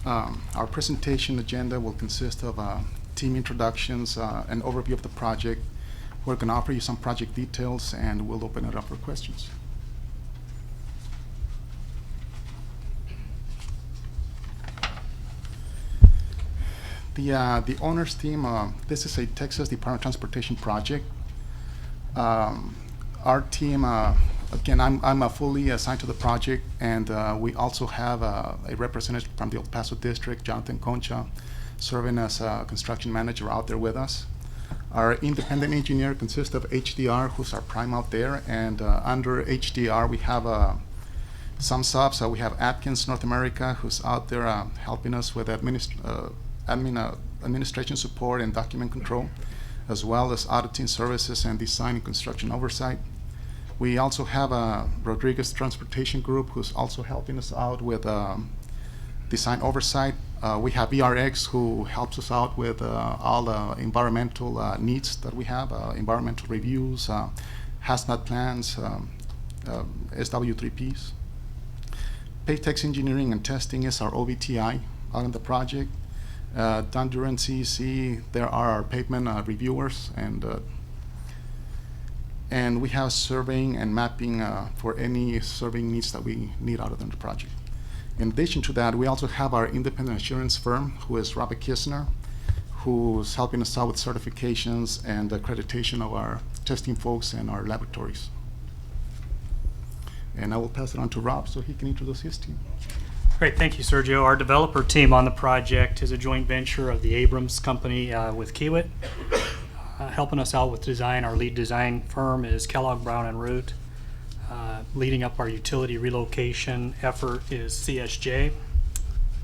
Our presentation agenda will consist of team introductions, an overview of the project. We're going to offer you some project details, and we'll open it up for questions. The owner's team, this is a Texas Department of Transportation project. Our team, again, I'm fully assigned to the project, and we also have a representative from the El Paso district, Jonathan Concha, serving as a construction manager out there with us. Our independent engineer consists of HDR, who's our prime out there, and under HDR we have some subs. We have Atkins North America, who's out there helping us with administration support and document control, as well as auditing services and design and construction oversight. We also have a Rodriguez Transportation Group, who's also helping us out with design oversight. We have ERX, who helps us out with all the environmental needs that we have, environmental reviews, hazmat plans, SW3Ps. Paytex Engineering and Testing is our OVTI out on the project. Don Duran CEC, there are our pavement reviewers, and we have surveying and mapping for any surveying needs that we need out of the project. In addition to that, we also have our independent assurance firm, who is Robert Kistner, who's helping us out with certifications and accreditation of our testing folks and our laboratories. And I will pass it on to Rob so he can introduce his team. Great, thank you, Sergio. Our developer team on the project is a joint venture of the Abrams Company with Kiewit. Helping us out with design, our lead design firm is Kellogg Brown and Root. Leading up our utility relocation effort is CSJ.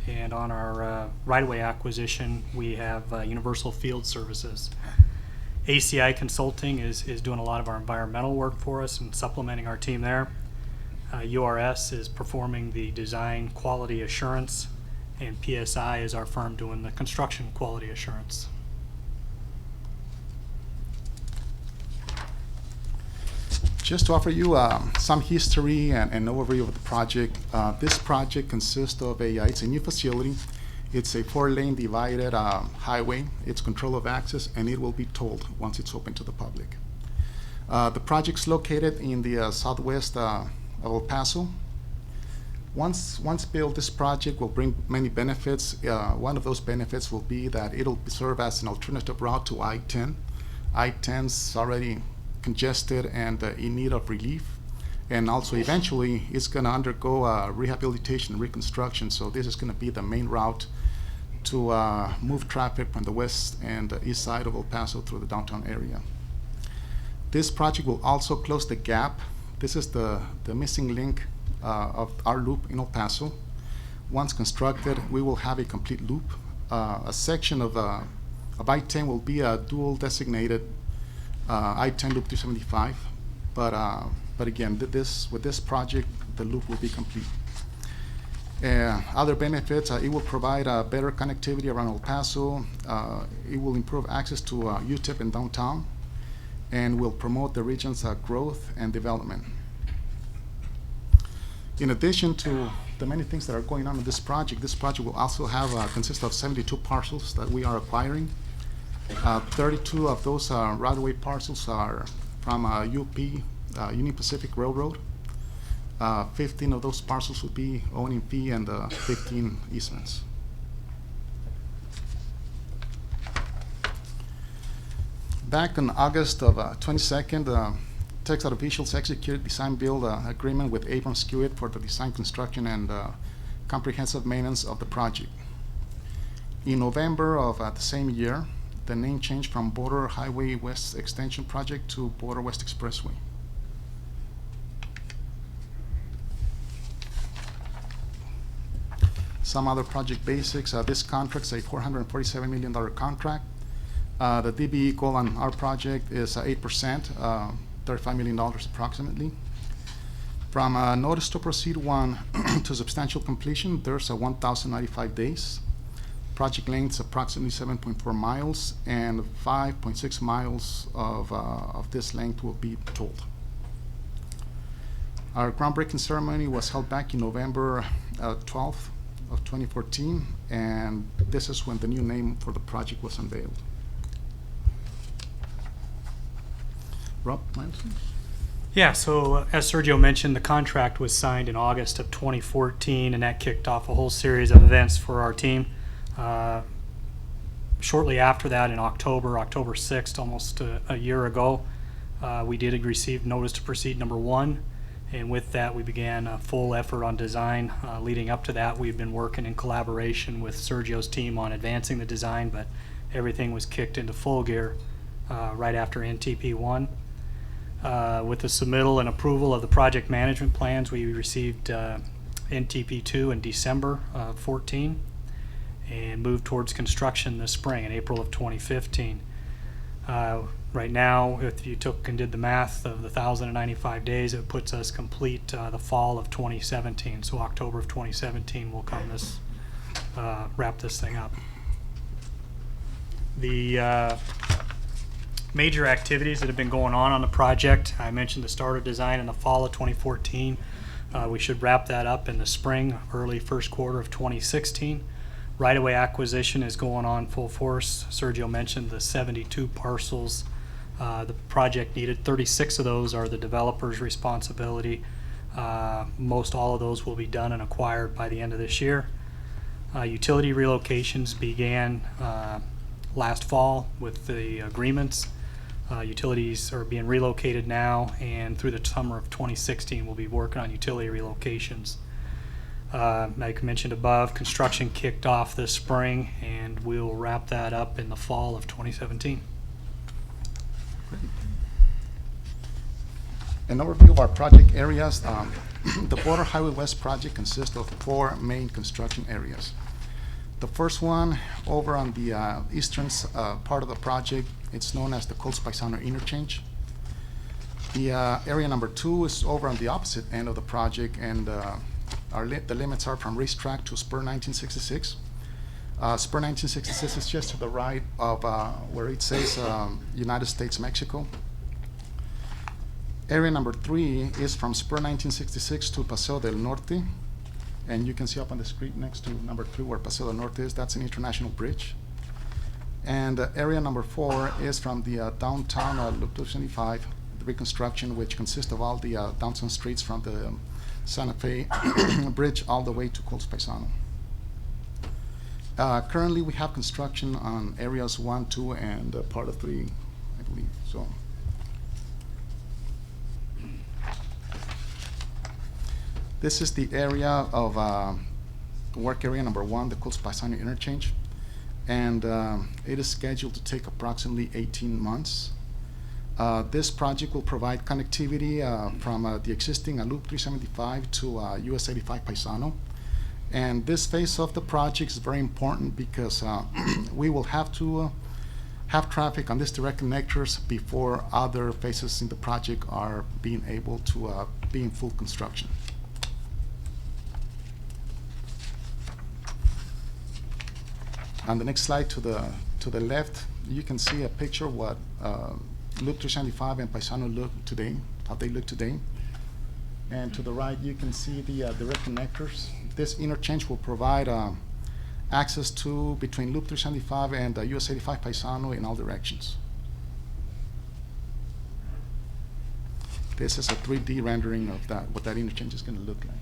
And on our right-of-way acquisition, we have Universal Field Services. ACI Consulting is doing a lot of our environmental work for us and supplementing our team there. URS is performing the design quality assurance, and PSI is our firm doing the construction quality assurance. Just to offer you some history and an overview of the project, this project consists of it's a new facility. It's a 4-lane divided highway. It's control of access, and it will be tolled once it's open to the public. The project's located in the southwest of El Paso. Once built, this project will bring many benefits. One of those benefits will be that it'll serve as an alternative route to I-10. I-10's already congested and in need of relief, and also eventually it's going to undergo rehabilitation and reconstruction, so this is going to be the main route to move traffic from the west and east side of El Paso through the downtown area. This project will also close the gap. This is the missing link of our loop in El Paso. Once constructed, we will have a complete loop. A section of I-10 will be a dual designated I-10 loop 275, but again, with this project, the loop will be complete. Other benefits, it will provide better connectivity around El Paso. It will improve access to UTEP and downtown, and will promote the region's growth and development. In addition to the many things that are going on in this project will also have consist of 72 parcels that we are acquiring. 32 of those right-of-way parcels are from UP, Union Pacific Railroad. 15 of those parcels will be owning fee, and 15 easements. Back on August of 22nd, Texas officials executed design-build agreement with Abrams Kiewit for the design, construction, and comprehensive maintenance of the project. In November of the same year, the name changed from Border Highway West Extension Project to Border West Expressway. Some other project basics. This contract's a $447 million contract. The DBE goal on our project is 8%, $35 million approximately. From notice to proceed 1 to substantial completion, there's 1,095 days. Project length is approximately 7.4 miles, and 5.6 miles of this length will be tolled. Our groundbreaking ceremony was held back in November 12th of 2014, and this is when the new name for the project was unveiled. Rob, Miles? Yeah, so as Sergio mentioned, the contract was signed in August of 2014, and that kicked off a whole series of events for our team. Shortly after that, in October 6th, almost a year ago, we did receive notice to proceed number 1, and with that we began a full effort on design. Leading up to that, we've been working in collaboration with Sergio's team on advancing the design, but everything was kicked into full gear right after NTP 1. With the submittal and approval of the project management plans, we received NTP 2 in December of 14 and moved towards construction this spring in April of 2015. Right now, if you took and did the math of the 1,095 days, it puts us complete the fall of 2017. So October of 2017 will come wrap this thing up. The major activities that have been going on the project, I mentioned the start of design in the fall of 2014. We should wrap that up in the spring, early first quarter of 2016. Right-of-way acquisition is going on full force. Sergio mentioned the 72 parcels. The project needed 36 of those are the developer's responsibility. Most all of those will be done and acquired by the end of this year. Utility relocations began last fall with the agreements. Utilities are being relocated now, and through the summer of 2016 we'll be working on utility relocations. Like mentioned above, construction kicked off this spring, and we'll wrap that up in the fall of 2017. An overview of our project areas. The Border Highway West project consists of 4 main construction areas. The first one over on the eastern part of the project, it's known as the Coles Paisano Interchange. The area number 2 is over on the opposite end of the project, and the limits are from racetrack to Spur 1966. Spur 1966 is just to the right of where it says United States, Mexico. Area number 3 is from Spur 1966 to Paseo del Norte, and you can see up on the screen next to number 3 where Paseo del Norte is. That's an international bridge. And area number 4 is from the downtown Loop 275, the reconstruction, which consists of all the downtown streets from the Santa Fe Bridge all the way to Coles Paisano. Currently, we have construction on areas 1, 2, and part of 3, I believe. So, this is the area of work area number 1, the Coles Paisano Interchange, and it is scheduled to take approximately 18 months. This project will provide connectivity from the existing Loop 375 to US 85 Paisano. And this phase of the project is very important because we will have to have traffic on these direct connectors before other phases in the project are being able to be in full construction. On the next slide to the left, you can see a picture of what Loop 375 and Paisano look today, how they look today. And to the right, you can see the direct connectors. This interchange will provide access to between Loop 375 and US 85 Paisano in all directions. This is a 3D rendering of that, what that interchange is going to look like.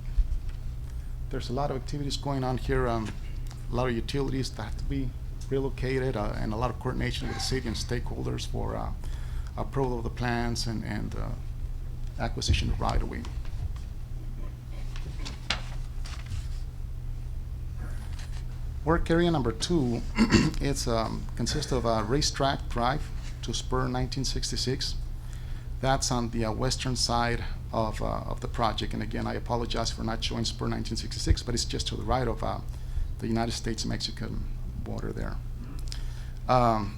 There's a lot of activities going on here. A lot of utilities that have to be relocated, and a lot of coordination with the city and stakeholders for approval of the plans and acquisition of right-of-way. Work area number 2 consists of a racetrack drive to Spur 1966. That's on the western side of the project. And again, I apologize for not showing Spur 1966, but it's just to the right of the United States-Mexican border there.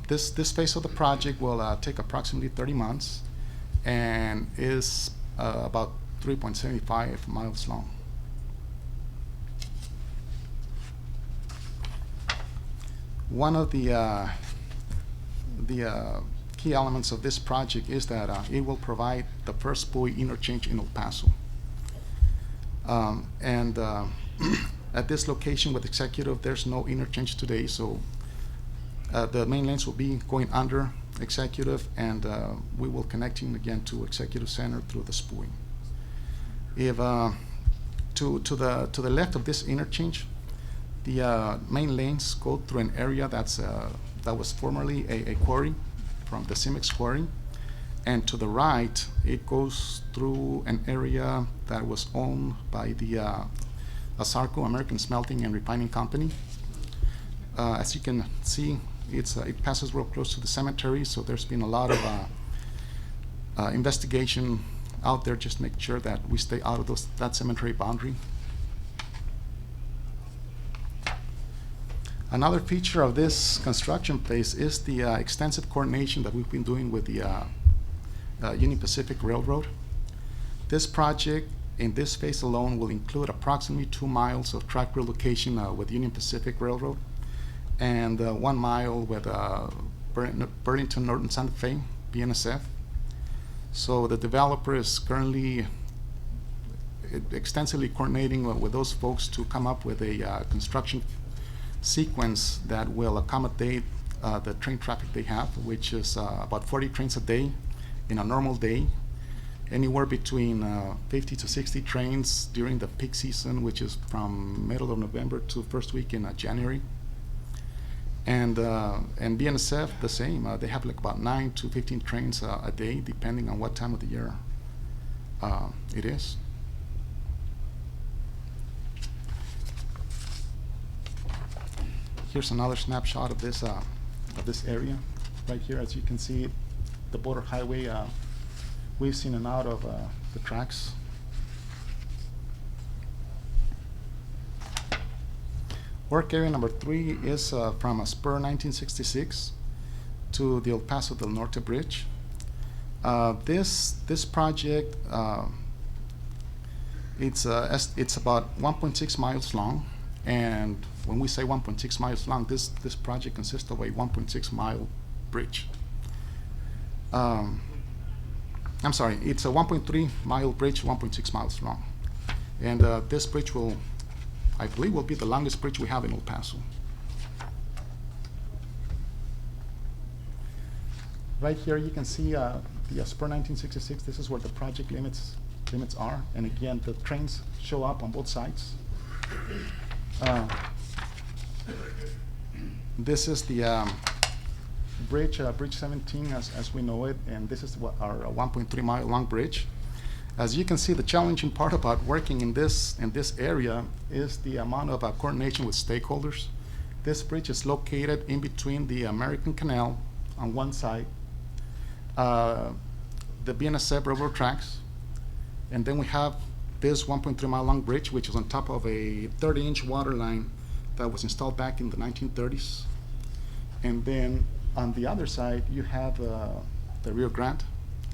This phase of the project will take approximately 30 months and is about 3.75 miles long. One of the key elements of this project is that it will provide the first buoy interchange in El Paso. At this location with Executive, there's no interchange today, so the main lanes will be going under Executive, and we will connecting again to Executive Center through the spooling. If to the left of this interchange, the main lanes go through an area that was formerly a quarry from the Cimex quarry, and to the right it goes through an area that was owned by the ASARCO, American Smelting and Refining Company. As you can see, it passes real close to the cemetery, so there's been a lot of investigation out there just to make sure that we stay out of that cemetery boundary. Another feature of this construction phase is the extensive coordination that we've been doing with the Union Pacific Railroad. This project in this phase alone will include approximately 2 miles of track relocation with Union Pacific Railroad, and 1 mile with Burlington Northern Santa Fe, BNSF. So the developer is currently extensively coordinating with those folks to come up with a construction sequence that will accommodate the train traffic they have, which is about 40 trains a day in a normal day, anywhere between 50 to 60 trains during the peak season, which is from middle of November to first week in January. And BNSF, the same. They have like about 9 to 15 trains a day, depending on what time of the year it is. Here's another snapshot of this area. Right here, as you can see, the border highway weaves in and out of the tracks. Work area number 3 is from a spur 1966 to the El Paso del Norte Bridge. This project, it's about 1.6 miles long, and when we say 1.6 miles long, this project consists of a 1.6 mile bridge. I'm sorry, it's a 1.3 mile bridge, 1.6 miles long, and this bridge will, I believe, will be the longest bridge we have in El Paso. Right here you can see the spur 1966. This is where the project limits are, and again the trains show up on both sides. This is the bridge 17 as we know it, and this is what our 1.3 mile long bridge. As you can see, the challenging part about working in this area is the amount of coordination with stakeholders. This bridge is located in between the American Canal on one side, the BNSF railroad tracks, and then we have this 1.3 mile long bridge, which is on top of a 30-inch water line that was installed back in the 1930s. And then on the other side, you have the Rio Grande,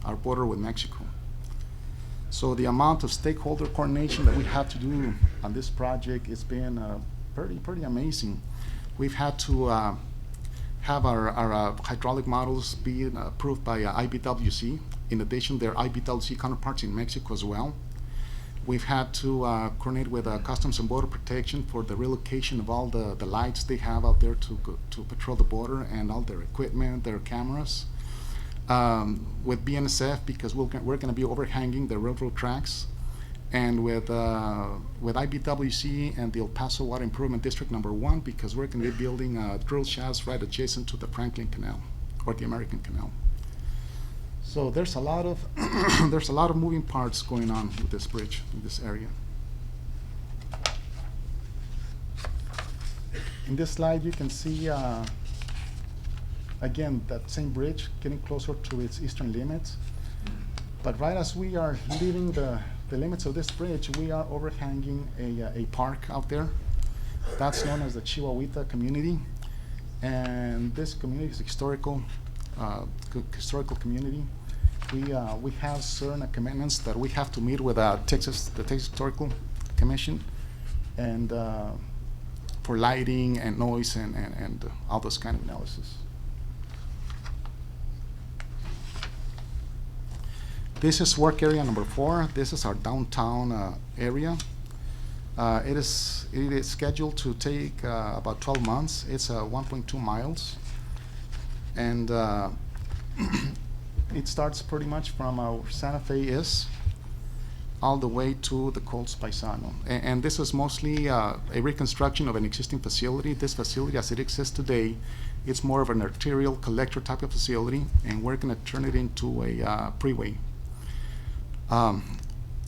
our border with Mexico. So the amount of stakeholder coordination that we have to do on this project has been pretty amazing. We've had to have our hydraulic models be approved by IBWC. In addition, there are IBWC counterparts in Mexico as well. We've had to coordinate with Customs and Border Protection for the relocation of all the lights they have out there to patrol the border, and all their equipment, their cameras. With BNSF, because we're going to be overhanging the railroad tracks, and with IBWC and the El Paso Water Improvement District number 1, because we're going to be building drill shafts right adjacent to the Franklin Canal, or the American Canal. So there's a lot of there's a lot of moving parts going on with this bridge in this area. In this slide, you can see again that same bridge getting closer to its eastern limits. But right as we are leaving the limits of this bridge, we are overhanging a park out there. That's known as the Chihuahuita community, and this community is historical community. We have certain commitments that we have to meet with the Texas Historical Commission, and for lighting and noise and all those kind of analysis. This is work area number 4. This is our downtown area. It is scheduled to take about 12 months. It's 1.2 miles, and it starts pretty much from Santa Fe is all the way to the Colts Paisano. And this is mostly a reconstruction of an existing facility. This facility, as it exists today, it's more of an arterial collector type of facility, and we're going to turn it into a freeway.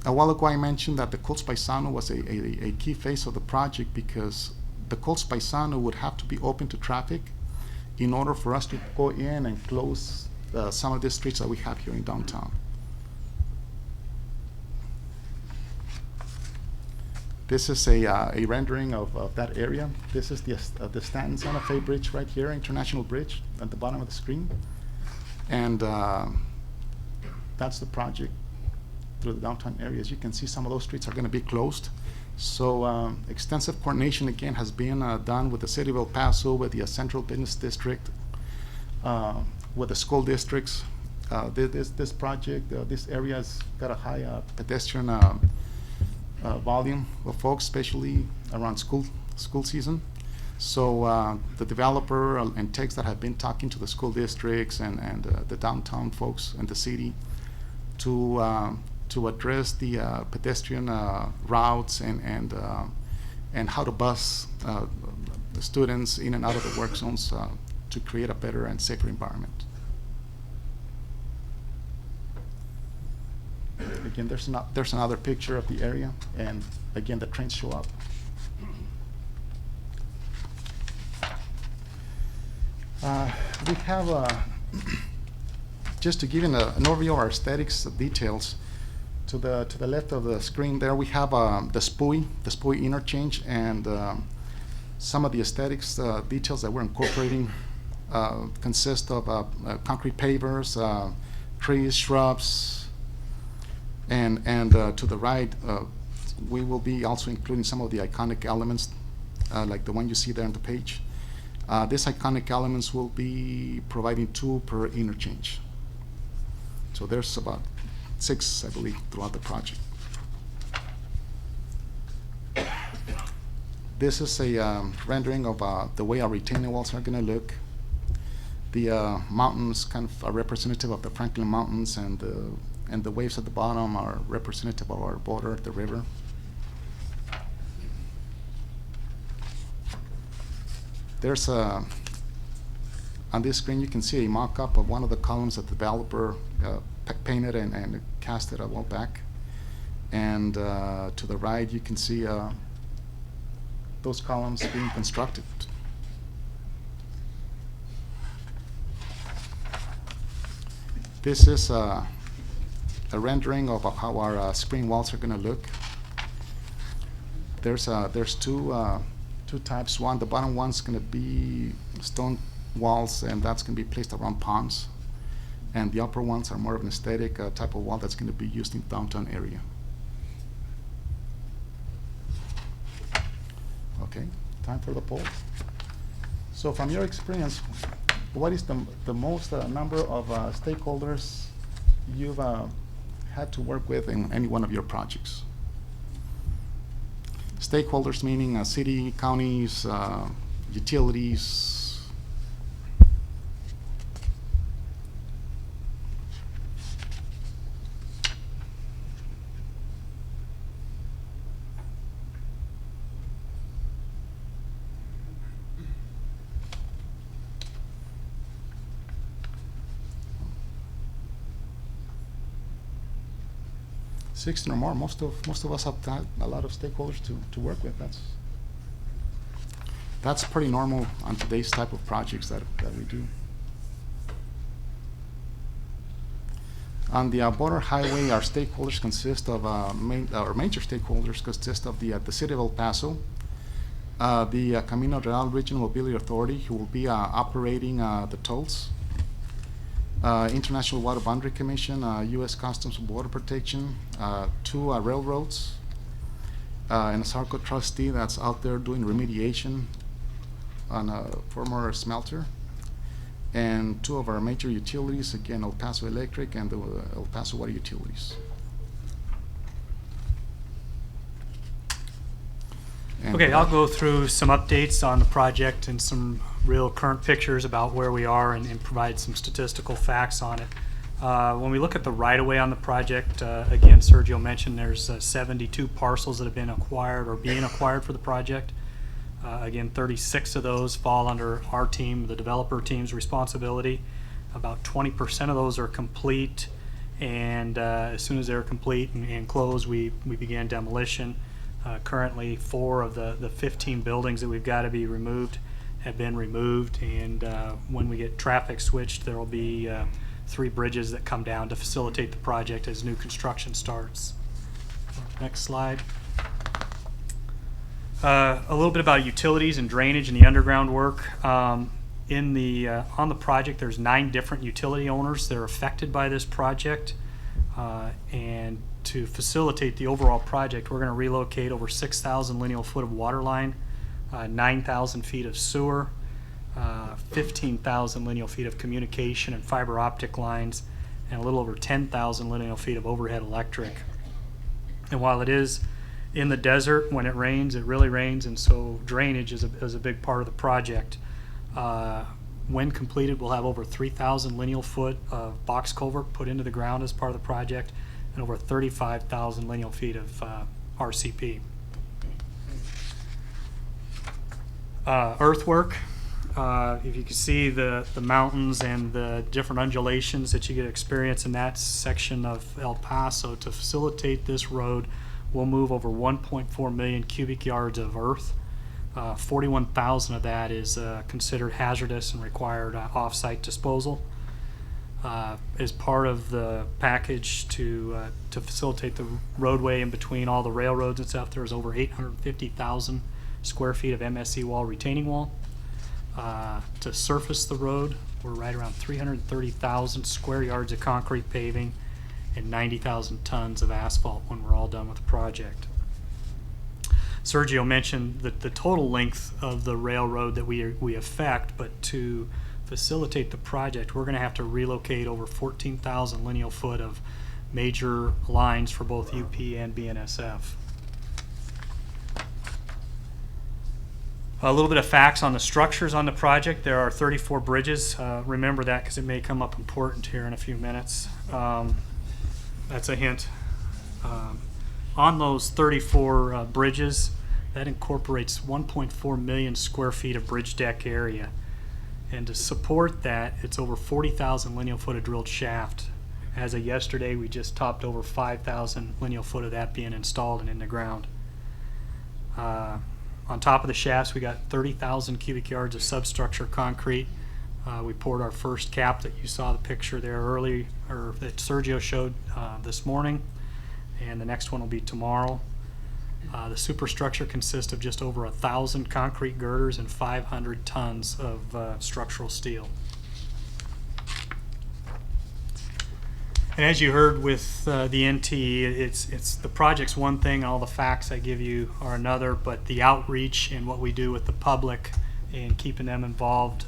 A while ago, I mentioned that the Colts Paisano was a key phase of the project because the Colts Paisano would have to be open to traffic in order for us to go in and close some of the streets that we have here in downtown. This is a rendering of that area. This is the Stanton Santa Fe Bridge right here, International Bridge, at the bottom of the screen. And that's the project through the downtown area. As you can see, some of those streets are going to be closed. So extensive coordination, again, has been done with the City of El Paso, with the Central Business District, with the school districts. This project, this area has got a high pedestrian volume of folks, especially around school season. So the developer and techs that have been talking to the school districts and the downtown folks and the city to address the pedestrian routes and how to bus the students in and out of the work zones to create a better and safer environment. Again, there's another picture of the area, and again, the trains show up. We have, just to give you an overview of our aesthetics details, to the left of the screen there, we have the SPUI interchange, and some of the aesthetics details that we're incorporating consist of concrete pavers, trees, shrubs, and to the right, we will be also including some of the iconic elements, like the one you see there on the page. These iconic elements will be providing 2 per interchange. So there's about 6, I believe, throughout the project. This is a rendering of the way our retaining walls are going to look. The mountains kind of are representative of the Franklin Mountains, and the waves at the bottom are representative of our border, the river. There's on this screen you can see a mock-up of one of the columns that the developer painted and casted a while back. And to the right you can see those columns being constructed. This is a rendering of how our screen walls are going to look. There's two types. One, the bottom one's going to be stone walls, and that's going to be placed around ponds. And the upper ones are more of an aesthetic type of wall that's going to be used in the downtown area. Okay, time for the poll. So from your experience, what is the most number of stakeholders you've had to work with in any one of your projects? Stakeholders meaning city, counties, utilities. Sixteen or more. Most of us have had a lot of stakeholders to work with. That's pretty normal on today's type of projects that we do. On the border highway, our stakeholders consist of our major stakeholders consist of the City of El Paso, the Camino Real Regional Mobility Authority, who will be operating the tolls. International Water Boundary Commission, U.S. Customs and Border Protection, 2 railroads, and a SARCO trustee that's out there doing remediation on a former smelter, and 2 of our major utilities, again, El Paso Electric and the El Paso Water Utilities. Okay, I'll go through some updates on the project and some real current pictures about where we are and provide some statistical facts on it. When we look at the right-of-way on the project, again, Sergio mentioned there's 72 parcels that have been acquired or being acquired for the project. Again, 36 of those fall under our team, the developer team's responsibility. About 20% of those are complete, and as soon as they're complete and closed, we began demolition. Currently, 4 of the 15 buildings that we've got to be removed have been removed, and when we get traffic switched, there will be 3 bridges that come down to facilitate the project as new construction starts. Next slide. A little bit about utilities and drainage and the underground work. On the project, there's 9 different utility owners that are affected by this project, and to facilitate the overall project, we're going to relocate over 6,000 lineal foot of water line, 9,000 feet of sewer, 15,000 lineal feet of communication and fiber optic lines, and a little over 10,000 lineal feet of overhead electric. And while it is in the desert, when it rains, it really rains, and so drainage is a big part of the project. When completed, we'll have over 3,000 lineal foot of box culvert put into the ground as part of the project, and over 35,000 lineal feet of RCP. Earthwork. If you can see the mountains and the different undulations that you get experience in that section of El Paso, to facilitate this road, we'll move over 1.4 million cubic yards of earth. 41,000 of that is considered hazardous and required off-site disposal. As part of the package to facilitate the roadway in between all the railroads and stuff, there's over 850,000 square feet of MSE wall retaining wall. To surface the road, we're right around 330,000 square yards of concrete paving and 90,000 tons of asphalt when we're all done with the project. Sergio mentioned the total length of the railroad that we affect, but to facilitate the project, we're going to have to relocate over 14,000 lineal foot of major lines for both UP and BNSF. A little bit of facts on the structures on the project. There are 34 bridges. Remember that because it may come up important here in a few minutes. That's a hint. On those 34 bridges, that incorporates 1.4 million square feet of bridge deck area. And to support that, it's over 40,000 lineal foot of drilled shaft. As of yesterday, we just topped over 5,000 lineal foot of that being installed and in the ground. On top of the shafts, we got 30,000 cubic yards of substructure concrete. We poured our first cap that you saw the picture there early, or that Sergio showed this morning, and the next one will be tomorrow. The superstructure consists of just over 1,000 concrete girders and 500 tons of structural steel. And as you heard with the NTE, it's the project's one thing, and all the facts I give you are another, but the outreach and what we do with the public and keeping them involved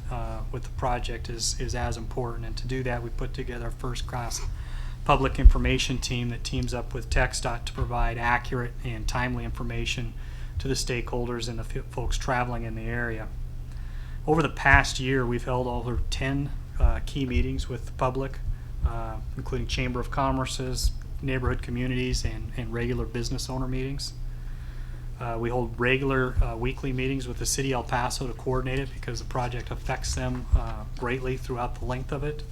with the project is as important. And to do that, we put together a first-class public information team that teams up with TxDOT to provide accurate and timely information to the stakeholders and the folks traveling in the area. Over the past year, we've held over 10 key meetings with the public, including Chamber of Commerce's, neighborhood communities, and regular business owner meetings. We hold regular weekly meetings with the City of El Paso to coordinate it because the project affects them greatly throughout the length of it.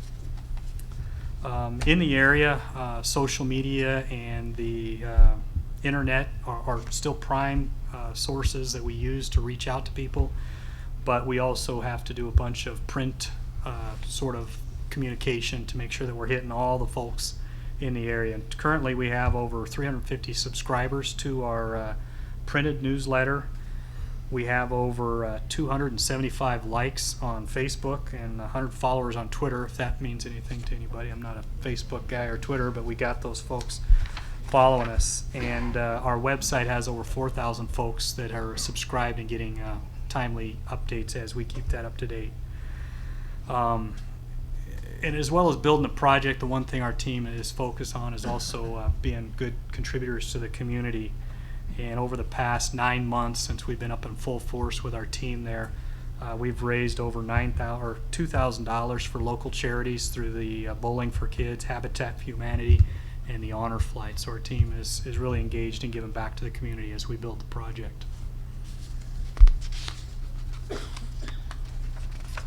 In the area, social media and the internet are still prime sources that we use to reach out to people, but we also have to do a bunch of print sort of communication to make sure that we're hitting all the folks in the area. And currently we have over 350 subscribers to our printed newsletter. We have over 275 likes on Facebook and 100 followers on Twitter, if that means anything to anybody. I'm not a Facebook guy or Twitter, but we got those folks following us. And our website has over 4,000 folks that are subscribed and getting timely updates as we keep that up to date. And as well as building the project, the one thing our team is focused on is also being good contributors to the community. And over the past 9 months, since we've been up in full force with our team there, we've raised over $2,000 for local charities through the Bowling for Kids, Habitat for Humanity, and the Honor Flight. So our team is really engaged in giving back to the community as we build the project.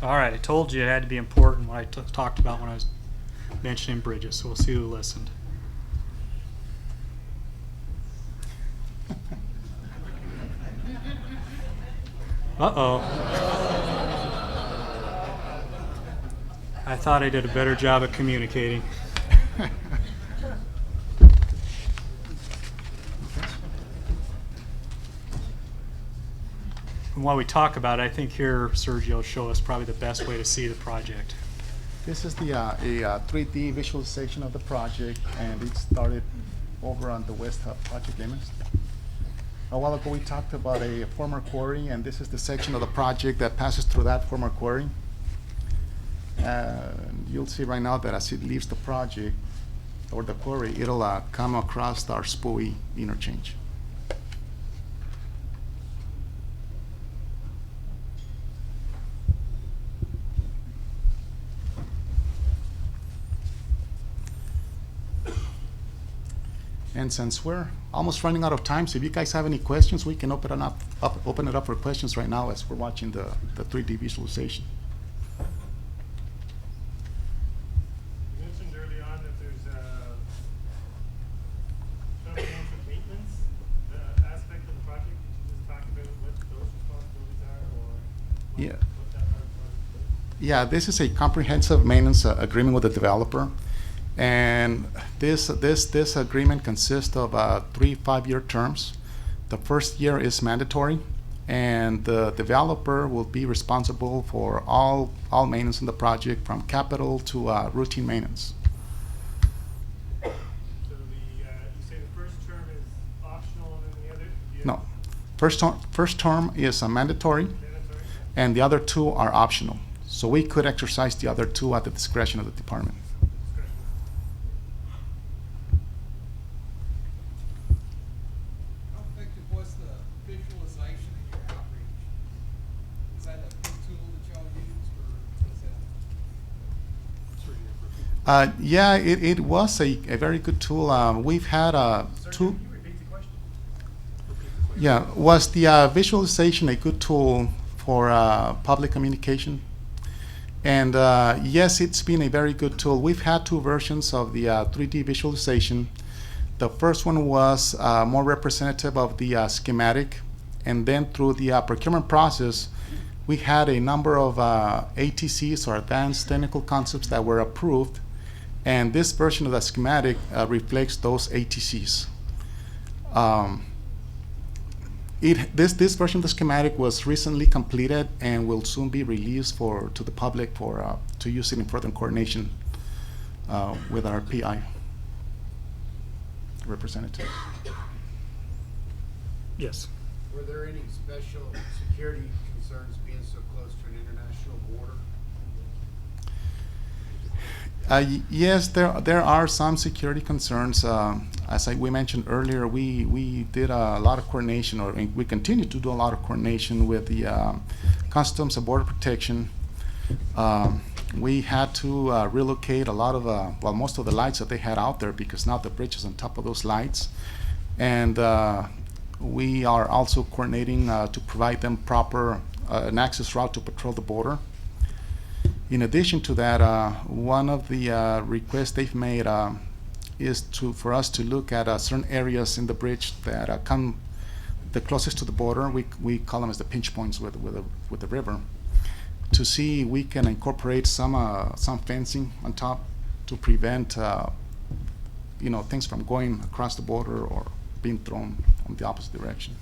All right, I told you it had to be important what I talked about when I was mentioning bridges, so we'll see who listened. Uh-oh. I thought I did a better job of communicating. And while we talk about it, I think here Sergio will show us probably the best way to see the project. This is a 3D visualization of the project, and it started over on the West Hub project limits. A while ago we talked about a former quarry, and this is the section of the project that passes through that former quarry. You'll see right now that as it leaves the project, or the quarry, it'll come across our Spooey interchange. And since we're almost running out of time, so if you guys have any questions, we can open it up for questions right now as we're watching the 3D visualization. You mentioned early on that there's comprehensive maintenance aspect of the project. Could you just talk about what those responsibilities are, or Yeah. what that part of the project is? Yeah, this is a comprehensive maintenance agreement with the developer. And this agreement consists of 3 5-year terms. The first year is mandatory, and the developer will be responsible for all maintenance in the project, from capital to routine maintenance. So you say the first term is optional, and then the other? No, first term is mandatory, Mandatory? and the other 2 are optional. So we could exercise the other 2 at the discretion of the department. How effective was the visualization in your outreach? Is that a good tool that y'all used, or is that? Yeah, it was a very good tool. We've had 2. Can you repeat the question? Yeah, was the visualization a good tool for public communication? And yes, it's been a very good tool. We've had 2 versions of the 3D visualization. The first one was more representative of the schematic, and then through the procurement process, we had a number of ATCs, or advanced technical concepts, that were approved, and this version of the schematic reflects those ATCs. This version of the schematic was recently completed and will soon be released to the public to use it in further coordination with our PI representative. Yes. Were there any special security concerns being so close to an international border? Yes, there are some security concerns. As we mentioned earlier, we did a lot of coordination, or we continue to do a lot of coordination with the Customs and Border Protection. We had to relocate a lot of, most of the lights that they had out there, because now the bridge is on top of those lights. And we are also coordinating to provide them proper an access route to patrol the border. In addition to that, one of the requests they've made is for us to look at certain areas in the bridge that come the closest to the border. We call them as the pinch points with the river, to see we can incorporate some fencing on top to prevent things from going across the border or being thrown in the opposite direction.